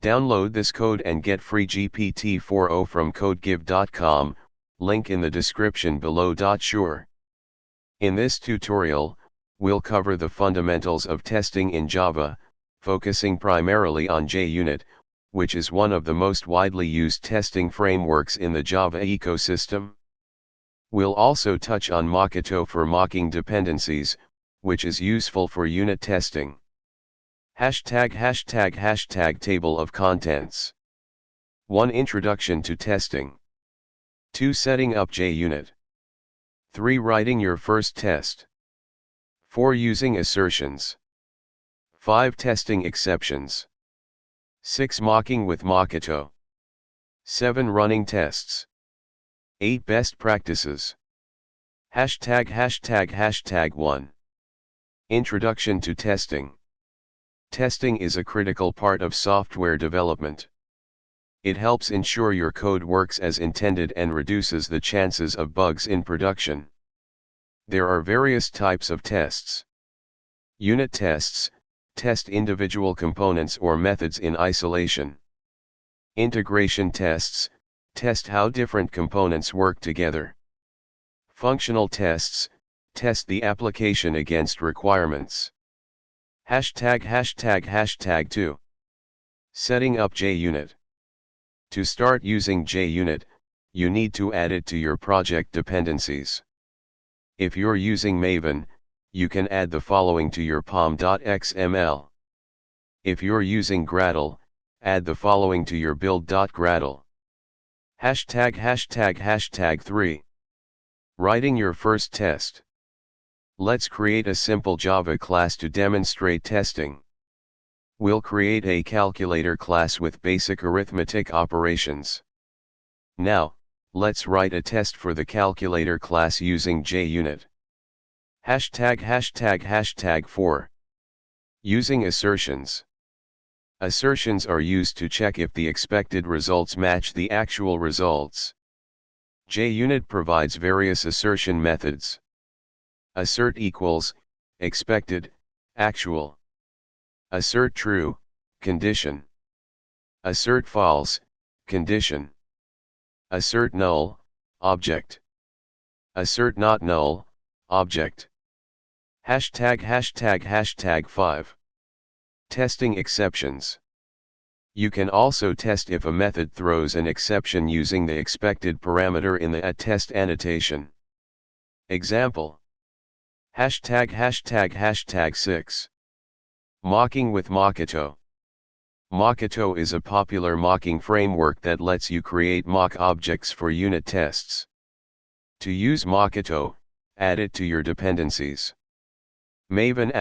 Download this code and get free GPT-4o from codegive.com, link in the description below. Sure. In this tutorial, we'll cover the fundamentals of testing in Java, focusing primarily on JUnit, which is one of the most widely used testing frameworks in the Java ecosystem. We'll also touch on mockito for mocking dependencies, which is useful for unit testing. #### Table of contents. 1. Introduction to testing. 2. Setting up JUnit. 3. Writing your first test. 4. Using assertions. 5. Testing exceptions. 6. Mocking with mockito. 7. Running tests. 8. Best practices. ####1. Introduction to testing. Testing is a critical part of software development. It helps ensure your code works as intended and reduces the chances of bugs in production. There are various types of tests. Unit tests test individual components or methods in isolation. Integration tests test how different components work together. Functional tests test the application against requirements. ###2. Setting up JUnit. To start using JUnit, you need to add it to your project dependencies. If you're using Maven, you can add the following to your pom.xml. If you're using Gradle, add the following to your build.gradle. ###3. Writing your first test. Let's create a simple Java class to demonstrate testing. We'll create a calculator class with basic arithmetic operations. Now, let's write a test for the calculator class using JUnit. ###4. Using assertions. Assertions are used to check if the expected results match the actual results. JUnit provides various assertion methods. Assert equals, expected, actual. Assert true, condition. Assert false, condition. Assert null, object. Assert not null, object. ###5. Testing exceptions. You can also test if a method throws an exception using the expected parameter in the @test annotation. Example. ###6. Mocking with mockito. Mockito is a popular mocking framework that lets you create mock objects for unit tests. To use mockito, add it to your dependencies. Maven **.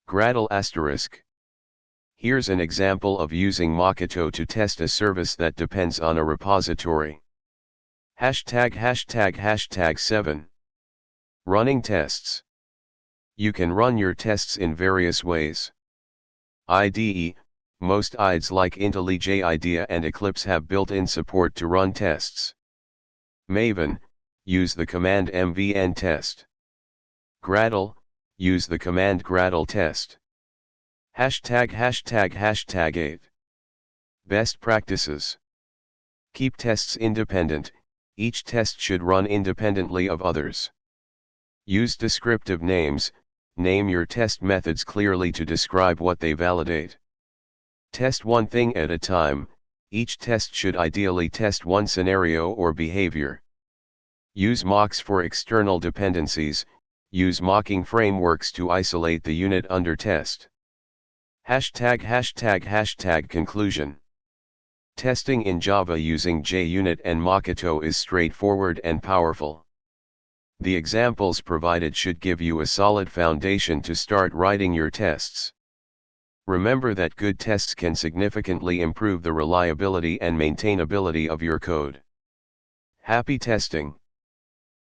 Gradle **. Here's an example of using mockito to test a service that depends on a repository. ###7. Running tests. You can run your tests in various ways. IDE, most IDEs like IntelliJ IDEA and Eclipse have built-in support to run tests. Maven, use the command mvn test. Gradle, use the command gradle test. ###8. Best practices. Keep tests independent, each test should run independently of others. Use descriptive names, name your test methods clearly to describe what they validate. Test one thing at a time, each test should ideally test one scenario or behavior. Use mocks for external dependencies, use mocking frameworks to isolate the unit under test. ###conclusion. Testing in Java using JUnit and mockito is straightforward and powerful. The examples provided should give you a solid foundation to start writing your tests. Remember that good tests can significantly improve the reliability and maintainability of your code. Happy testing!